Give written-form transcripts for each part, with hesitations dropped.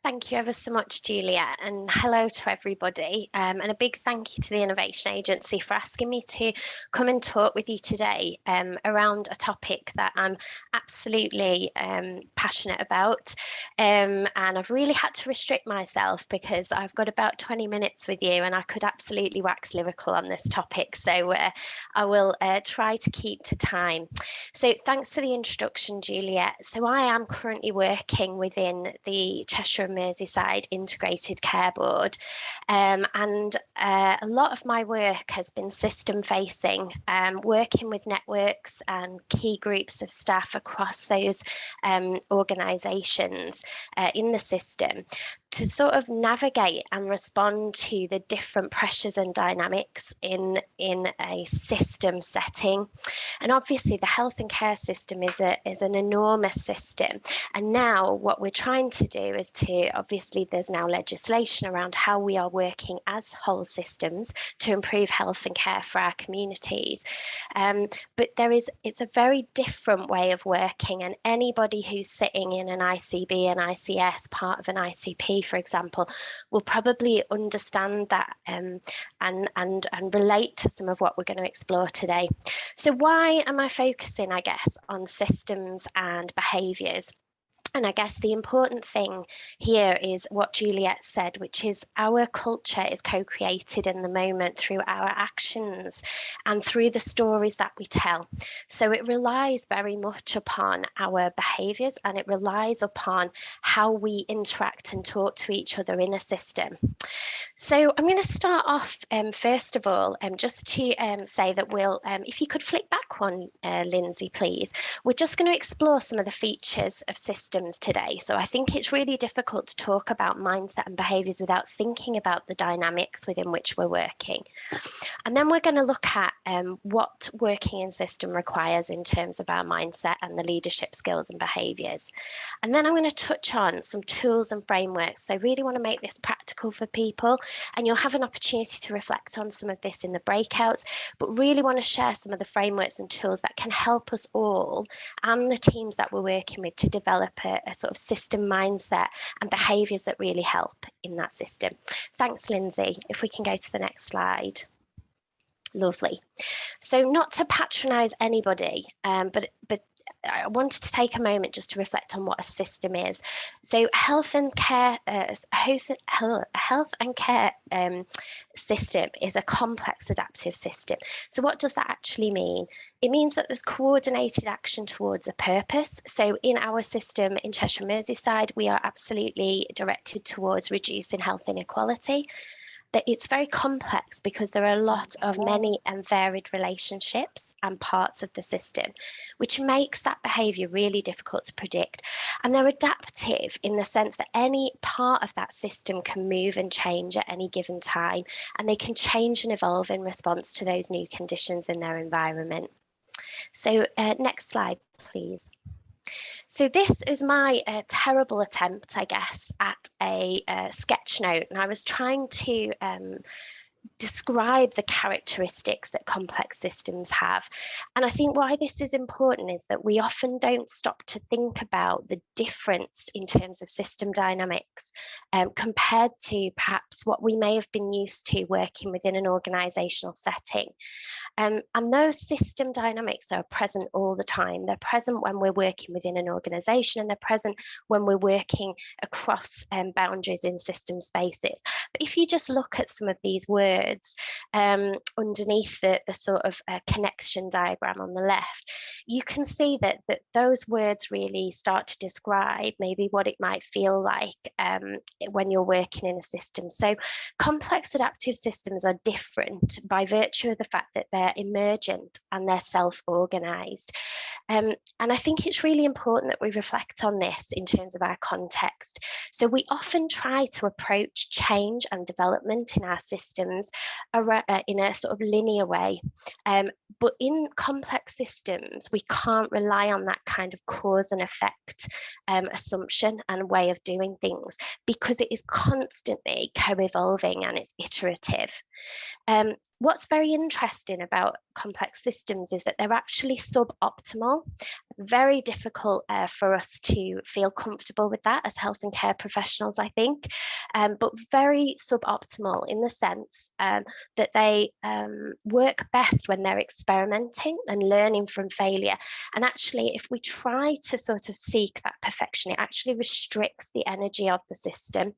Thank you ever so much, Juliet, and hello to everybody. And a big thank you to the Innovation Agency for asking me to come and talk with you today around a topic that I'm absolutely passionate about. And I've really had to restrict myself because I've got about 20 minutes with you and I could absolutely wax lyrical on this topic. So I will try to keep to time. So thanks for the introduction, Juliet. So I am currently working within the Cheshire and Merseyside Integrated Care Board, and a lot of my work has been system facing, working with networks and key groups of staff across those organisations in the system to sort of navigate and respond to the different pressures and dynamics in a system setting. And obviously the health and care system is an enormous system. And now what we're trying to do is to, obviously there's now legislation around how we are working as whole systems to improve health and care for our communities. But it's a very different way of working, and anybody who's sitting in an ICB, an ICS, part of an ICP, for example, will probably understand that and relate to some of what we're going to explore today. So why am I focusing, I guess, on systems and behaviours? And I guess the important thing here is what Juliet said, which is our culture is co-created in the moment through our actions and through the stories that we tell. So it relies very much upon our behaviours, and it relies upon how we interact and talk to each other in a system. So I'm going to start off first of all, just to say that we'll, if you could flick back one, Lindsay, please. We're just going to explore some of the features of systems today. So I think it's really difficult to talk about mindset and behaviours without thinking about the dynamics within which we're working. And then we're going to look at what working in system requires in terms of our mindset and the leadership skills and behaviours. And then I'm going to touch on some tools and frameworks. So I really want to make this practical for people, and you'll have an opportunity to reflect on some of this in the breakouts, but really want to share some of the frameworks and tools that can help us all and the teams that we're working with to develop a sort of system mindset and behaviours that really help in that system. Thanks, Lindsay. If we can go to the next slide. Lovely. So not to patronise anybody, but I wanted to take a moment just to reflect on what a system is. So health and care system is a complex adaptive system. So what does that actually mean? It means that there's coordinated action towards a purpose. So in our system in Cheshire and Merseyside, we are absolutely directed towards reducing health inequality. That it's very complex because there are a lot of many and varied relationships and parts of the system, which makes that behaviour really difficult to predict. And they're adaptive in the sense that any part of that system can move and change at any given time, and they can change and evolve in response to those new conditions in their environment. So next slide, please. So this is my terrible attempt, I guess, at a sketch note, and I was trying to describe the characteristics that complex systems have. And I think why this is important is that we often don't stop to think about the difference in terms of system dynamics compared to perhaps what we may have been used to working within an organisational setting. And those system dynamics are present all the time. They're present when we're working within an organisation, and they're present when we're working across boundaries in system spaces. But if you just look at some of these words underneath the sort of connection diagram on the left, you can see that those words really start to describe maybe what it might feel like when you're working in a system. So complex adaptive systems are different by virtue of the fact that they're emergent and they're self-organised. And I think it's really important that we reflect on this in terms of our context. So we often try to approach change and development in our systems around in a sort of linear way. But in complex systems, we can't rely on that kind of cause and effect assumption and way of doing things, because it is constantly co-evolving and it's iterative. What's very interesting about complex systems is that they're actually suboptimal. Very difficult for us to feel comfortable with that as health and care professionals, I think, but very suboptimal in the sense that they work best when they're experimenting and learning from failure. And actually, if we try to sort of seek that perfection, it actually restricts the energy of the system.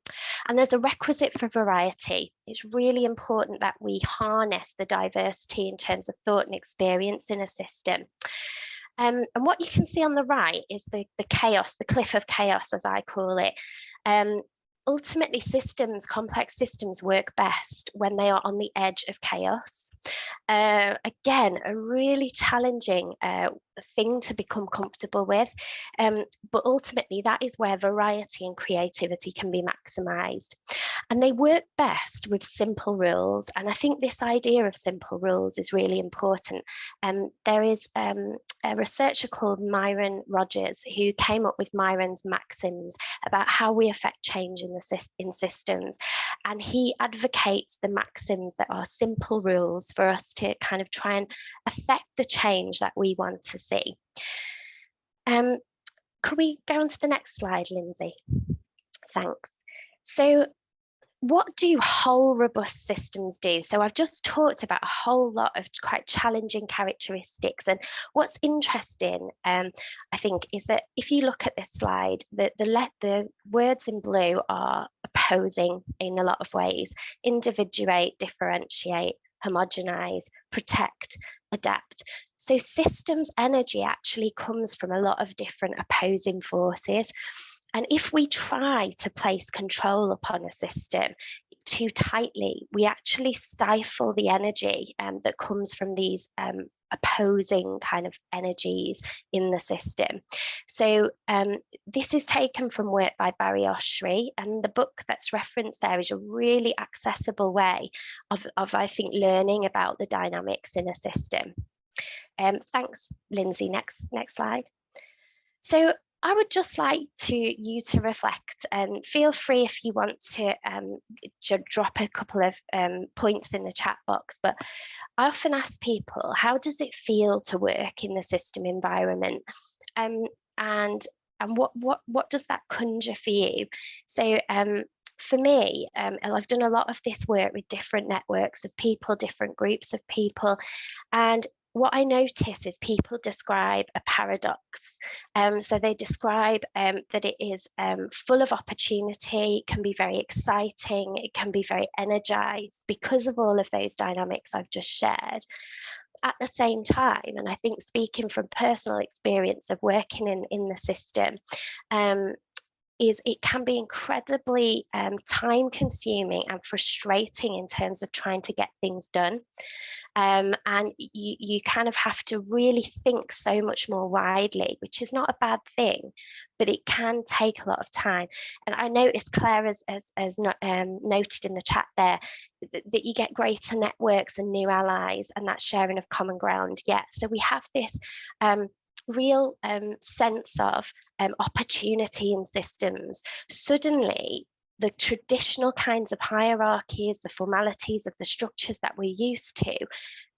And there's a requisite for variety. It's really important that we harness the diversity in terms of thought and experience in a system. And what you can see on the right is the chaos, the cliff of chaos, as I call it. Ultimately, complex systems work best when they are on the edge of chaos. Again, a really challenging thing to become comfortable with, but ultimately that is where variety and creativity can be maximized. And they work best with simple rules. And I think this idea of simple rules is really important. There is a researcher called Myron Rogers who came up with Myron's maxims about how we affect change in systems. And he advocates the maxims that are simple rules for us to kind of try and affect the change that we want to see. Could we go on to the next slide, Lindsay? Thanks. So what do whole robust systems do? So I've just talked about a whole lot of quite challenging characteristics. And what's interesting, I think, is that if you look at this slide, the words in blue are opposing in a lot of ways: individuate, differentiate, homogenize, protect, adapt. So systems energy actually comes from a lot of different opposing forces. And if we try to place control upon a system too tightly, we actually stifle the energy that comes from these opposing kind of energies in the system. So this is taken from work by Barry Oshry, and the book that's referenced there is a really accessible way of I think, learning about the dynamics in a system. Thanks, Lindsay. Next slide. So I would just like you to reflect, and feel free if you want to drop a couple of points in the chat box. But I often ask people, how does it feel to work in the system environment? And what does that conjure for you? So for me, I've done a lot of this work with different networks of people, different groups of people, and what I notice is people describe a paradox. So they describe that it is full of opportunity, can be very exciting, it can be very energized because of all of those dynamics I've just shared. At the same time, and I think speaking from personal experience of working in the system, is it can be incredibly time consuming and frustrating in terms of trying to get things done. And you kind of have to really think so much more widely, which is not a bad thing, but it can take a lot of time. And I noticed Claire has noted in the chat there that you get greater networks and new allies and that sharing of common ground. Yeah, so we have this real sense of opportunity in systems. Suddenly, the traditional kinds of hierarchies, the formalities of the structures that we're used to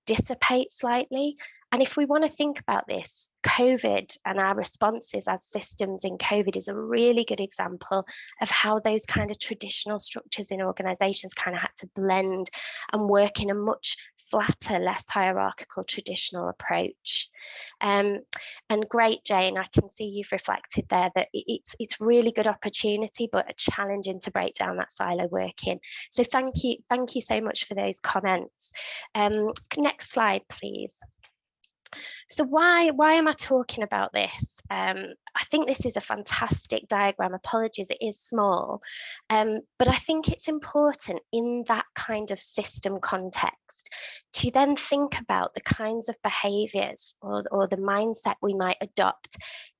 dissipate slightly. And if we want to think about this, COVID and our responses as systems in COVID is a really good example of how those kind of traditional structures in organizations kind of had to blend and work in a much flatter, less hierarchical traditional approach. And great, Jane, I can see you've reflected there that it's really good opportunity, but challenging to break down that silo working. So thank you so much for those comments. Next slide, please. So why am I talking about this? I think this is a fantastic diagram. Apologies, it is small, but I think it's important in that kind of system context to then think about the kinds of behaviours or the mindset we might adopt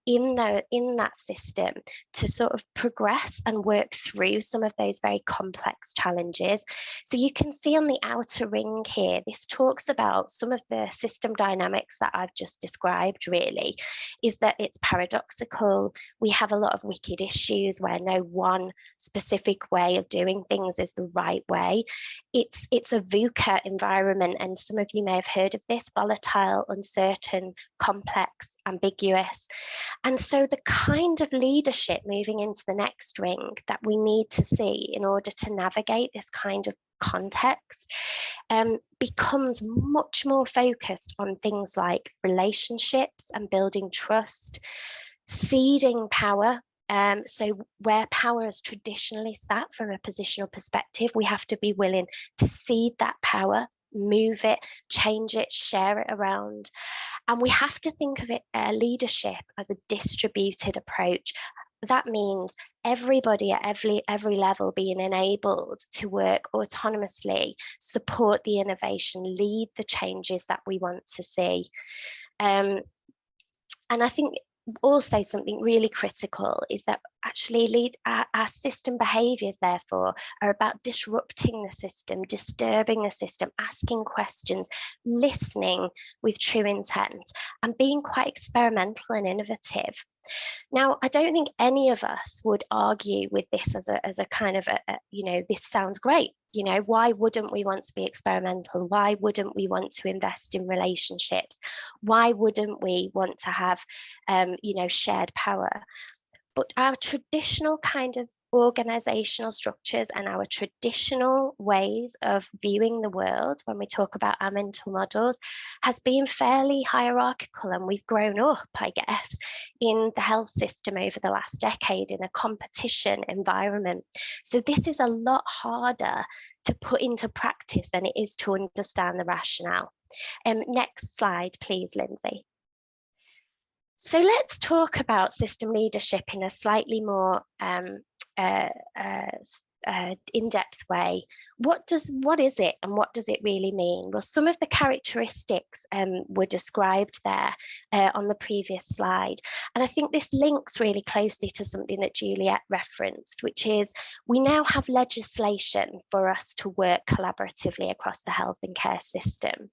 in that system to sort of progress and work through some of those very complex challenges. So you can see on the outer ring here, this talks about some of the system dynamics that I've just described, really, is that it's paradoxical. We have a lot of wicked issues where no one specific way of doing things is the right way. It's a VUCA environment, and some of you may have heard of this: volatile, uncertain, complex, ambiguous. And so the kind of leadership moving into the next ring that we need to see in order to navigate this kind of context becomes much more focused on things like relationships and building trust, ceding power. So where power has traditionally sat from a positional perspective, we have to be willing to cede that power, move it, change it, share it around. And we have to think of it, leadership, as a distributed approach. That means everybody at every level being enabled to work autonomously, support the innovation, lead the changes that we want to see. And I think also something really critical is that actually our system behaviours, therefore, are about disrupting the system, disturbing the system, asking questions, listening with true intent, and being quite experimental and innovative. Now, I don't think any of us would argue with this as a kind of this sounds great. Why wouldn't we want to be experimental? Why wouldn't we want to invest in relationships? Why wouldn't we want to have, shared power? But our traditional kind of organizational structures and our traditional ways of viewing the world, when we talk about our mental models, has been fairly hierarchical, and we've grown up, I guess, in the health system over the last decade in a competition environment. So this is a lot harder to put into practice than it is to understand the rationale. Next slide, please, Lindsay. So let's talk about system leadership in a slightly more in-depth way. What is it, and what does it really mean? Well, some of the characteristics were described there on the previous slide, and I think this links really closely to something that Juliet referenced, which is we now have legislation for us to work collaboratively across the health and care system.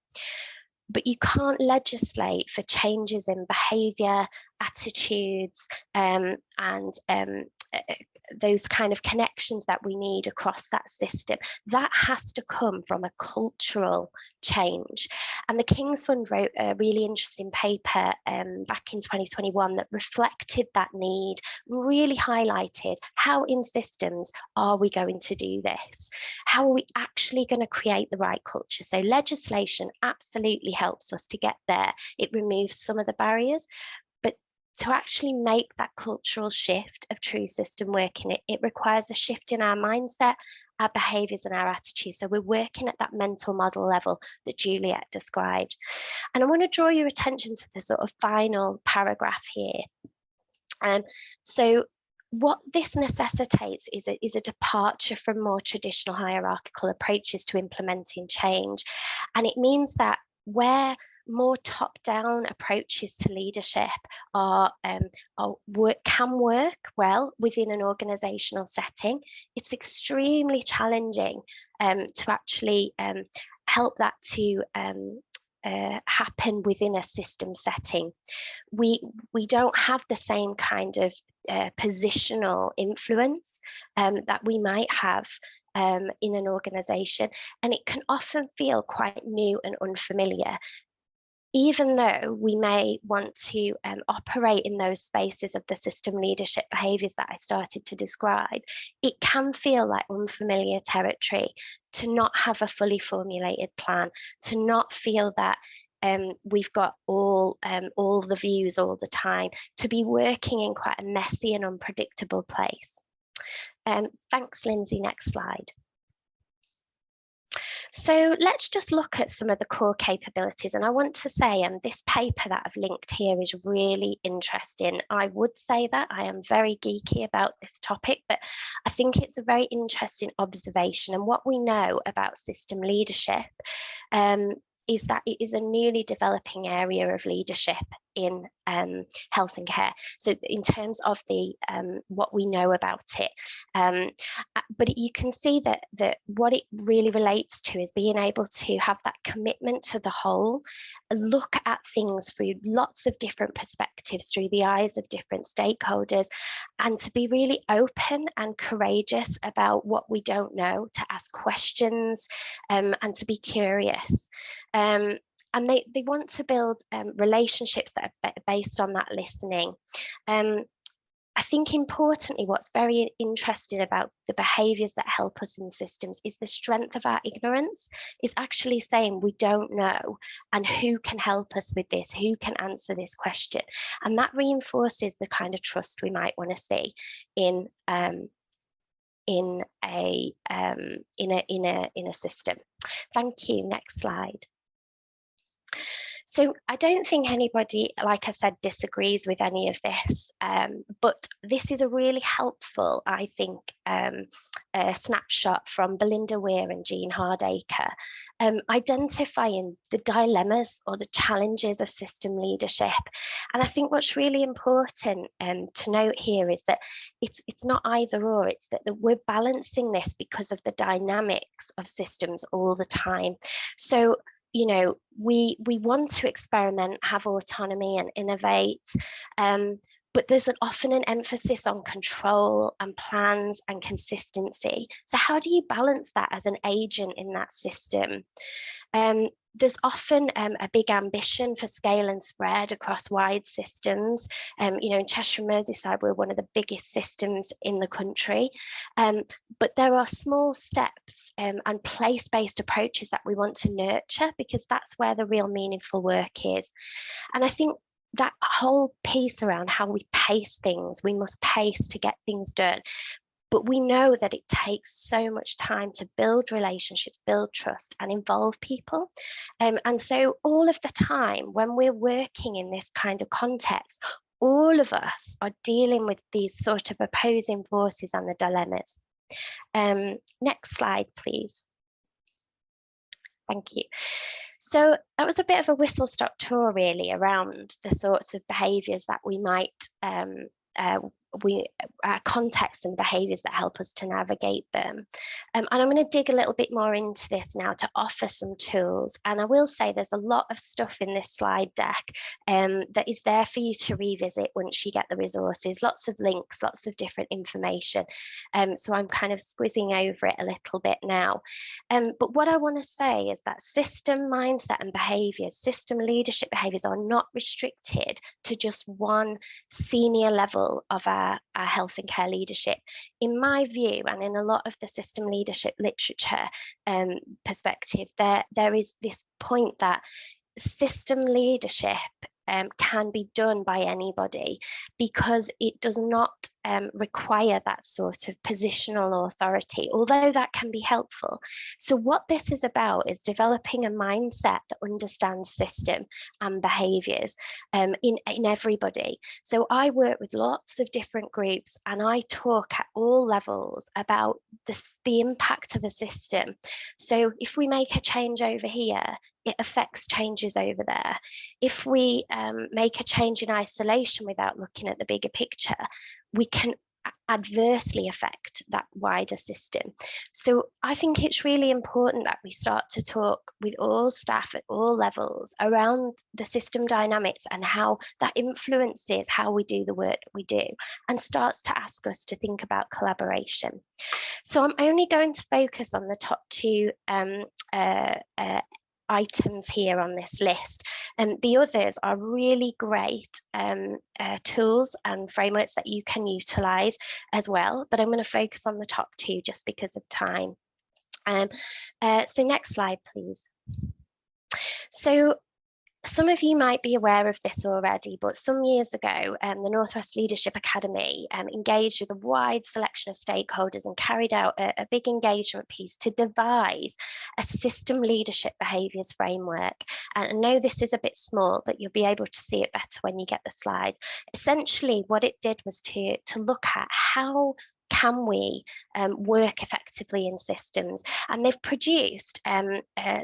But you can't legislate for changes in behaviour, attitudes, and those kind of connections that we need across that system. That has to come from a cultural change. And the King's Fund wrote a really interesting paper back in 2021 that reflected that need, really highlighted how in systems are we going to do this? How are we actually going to create the right culture? So legislation absolutely helps us to get there. It removes some of the barriers, but to actually make that cultural shift of true system working, it requires a shift in our mindset, our behaviours and our attitudes. So we're working at that mental model level that Juliet described. And I want to draw your attention to the sort of final paragraph here. So what this necessitates is a departure from more traditional hierarchical approaches to implementing change. And it means that where more top-down approaches to leadership can work well within an organizational setting, it's extremely challenging to actually help that to happen within a system setting. We don't have the same kind of positional influence that we might have in an organization, and it can often feel quite new and unfamiliar. Even though we may want to operate in those spaces of the system leadership behaviours that I started to describe, it can feel like unfamiliar territory to not have a fully formulated plan, to not feel that we've got all the views all the time, to be working in quite a messy and unpredictable place. Thanks, Lindsay. Next slide. So let's just look at some of the core capabilities. And I want to say this paper that I've linked here is really interesting. I would say that I am very geeky about this topic, but I think it's a very interesting observation. And what we know about system leadership is that it is a newly developing area of leadership in health and care. So in terms of the what we know about it, but you can see that what it really relates to is being able to have that commitment to the whole, look at things through lots of different perspectives, through the eyes of different stakeholders, and to be really open and courageous about what we don't know, to ask questions, and to be curious. And they want to build relationships that are based on that listening. I think importantly, what's very interesting about the behaviours that help us in systems is the strength of our ignorance, is actually saying we don't know, and who can help us with this, who can answer this question. And that reinforces the kind of trust we might want to see in a system. Thank you. Next slide. So I don't think anybody, like I said, disagrees with any of this, but this is a really helpful, I think, snapshot from Belinda Weir and Jean Hardacre, identifying the dilemmas or the challenges of system leadership. And I think what's really important to note here is that it's not either or, it's that we're balancing this because of the dynamics of systems all the time. So, you know, we want to experiment, have autonomy and innovate, but there's often an emphasis on control and plans and consistency. So how do you balance that as an agent in that system? There's often a big ambition for scale and spread across wide systems. You know, in Cheshire and Merseyside, we're one of the biggest systems in the country. But there are small steps and place-based approaches that we want to nurture, because that's where the real meaningful work is. And I think that whole piece around how we pace things, we must pace to get things done. But we know that it takes so much time to build relationships, build trust, and involve people. And so all of the time, when we're working in this kind of context, all of us are dealing with these sort of opposing forces and the dilemmas. Next slide, please. Thank you. So that was a bit of a whistle-stop tour, really, around the sorts of behaviours that we might context and behaviours that help us to navigate them. And I'm going to dig a little bit more into this now to offer some tools. And I will say there's a lot of stuff in this slide deck that is there for you to revisit once you get the resources, lots of links, lots of different information. So I'm kind of squizzing over it a little bit now. But what I want to say is that system mindset and behaviours, system leadership behaviours, are not restricted to just one senior level of our health and care leadership. In my view, and in a lot of the system leadership literature perspective, there is this point that system leadership can be done by anybody, because it does not require that sort of positional authority, although that can be helpful. So what this is about is developing a mindset that understands system and behaviours in everybody. So I work with lots of different groups, and I talk at all levels about the impact of a system. So if we make a change over here, it affects changes over there. If we make a change in isolation without looking at the bigger picture, we can adversely affect that wider system. So I think it's really important that we start to talk with all staff at all levels around the system dynamics and how that influences how we do the work that we do, and starts to ask us to think about collaboration. So I'm only going to focus on the top two items here on this list, and the others are really great tools and frameworks that you can utilize as well, but I'm going to focus on the top two just because of time. So next slide, please. So some of you might be aware of this already, but some years ago, the Northwest Leadership Academy engaged with a wide selection of stakeholders and carried out a big engagement piece to devise a system leadership behaviours framework. And I know this is a bit small, but you'll be able to see it better when you get the slides. Essentially, what it did was to look at how can we work effectively in systems? And they've produced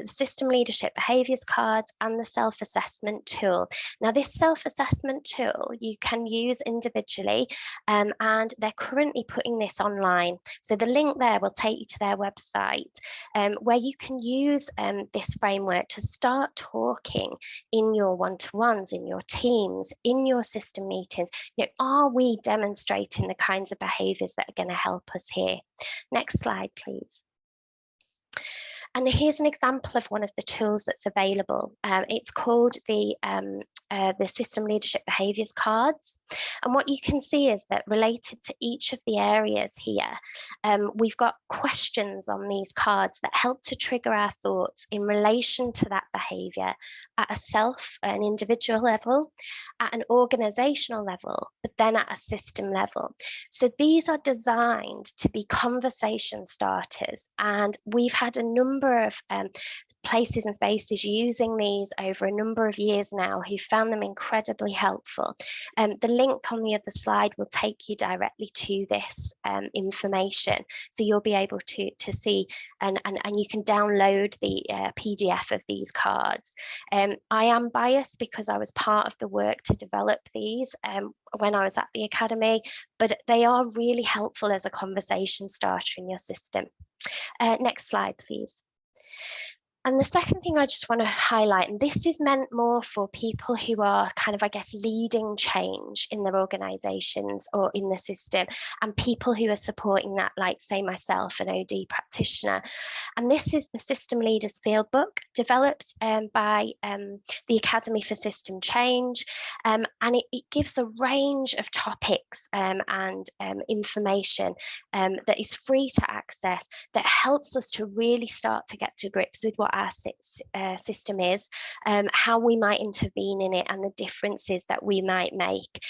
system leadership behaviours cards and the self-assessment tool. Now, this self-assessment tool you can use individually, and they're currently putting this online. So the link there will take you to their website, where you can use this framework to start talking in your one-to-ones, in your teams, in your system meetings. Are we demonstrating the kinds of behaviours that are going to help us here? Next slide, please. And here's an example of one of the tools that's available. It's called the System Leadership Behaviours cards. And what you can see is that related to each of the areas here, we've got questions on these cards that help to trigger our thoughts in relation to that behaviour at an individual level, at an organisational level, but then at a system level. So these are designed to be conversation starters, and we've had a number of places and spaces using these over a number of years now who found them incredibly helpful. The link on the other slide will take you directly to this information, so you'll be able to see, and you can download the PDF of these cards. I am biased because I was part of the work to develop these when I was at the academy, but they are really helpful as a conversation starter in your system. Next slide, please. And the second thing I just want to highlight, and this is meant more for people who are kind of, I guess, leading change in their organisations or in the system, and people who are supporting that, like, say, myself, an OD practitioner. And this is the System Leaders Fieldbook, developed by the Academy for System Change. And it gives a range of topics and information that is free to access, that helps us to really start to get to grips with what our system is, how we might intervene in it, and the differences that we might make.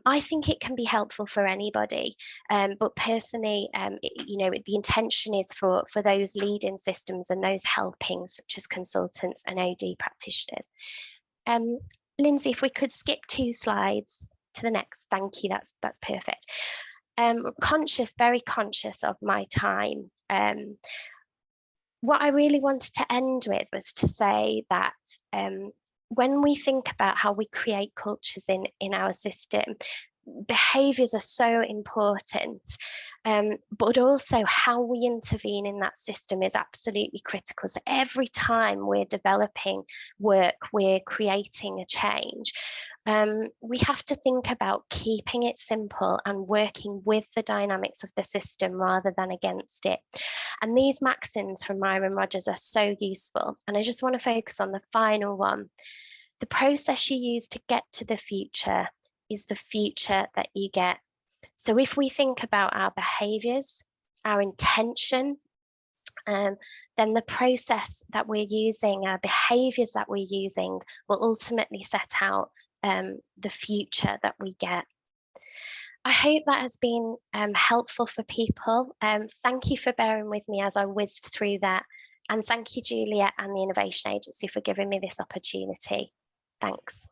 I think it can be helpful for anybody, but personally, the intention is for those leading systems and those helping, such as consultants and OD practitioners. Lindsay, if we could skip 2 slides to the next. Thank you, that's perfect. Very conscious of my time. What I really wanted to end with was to say that when we think about how we create cultures in our system, behaviours are so important, but also how we intervene in that system is absolutely critical. So every time we're developing work, we're creating a change, we have to think about keeping it simple and working with the dynamics of the system rather than against it. And these maxims from Myron Rogers are so useful. And I just want to focus on the final one. The process you use to get to the future is the future that you get. So if we think about our behaviours, our intention, then the process that we're using, our behaviours that we're using, will ultimately set out the future that we get. I hope that has been helpful for people. Thank you for bearing with me as I whizzed through that. And thank you, Juliet and the Innovation Agency, for giving me this opportunity. Thanks.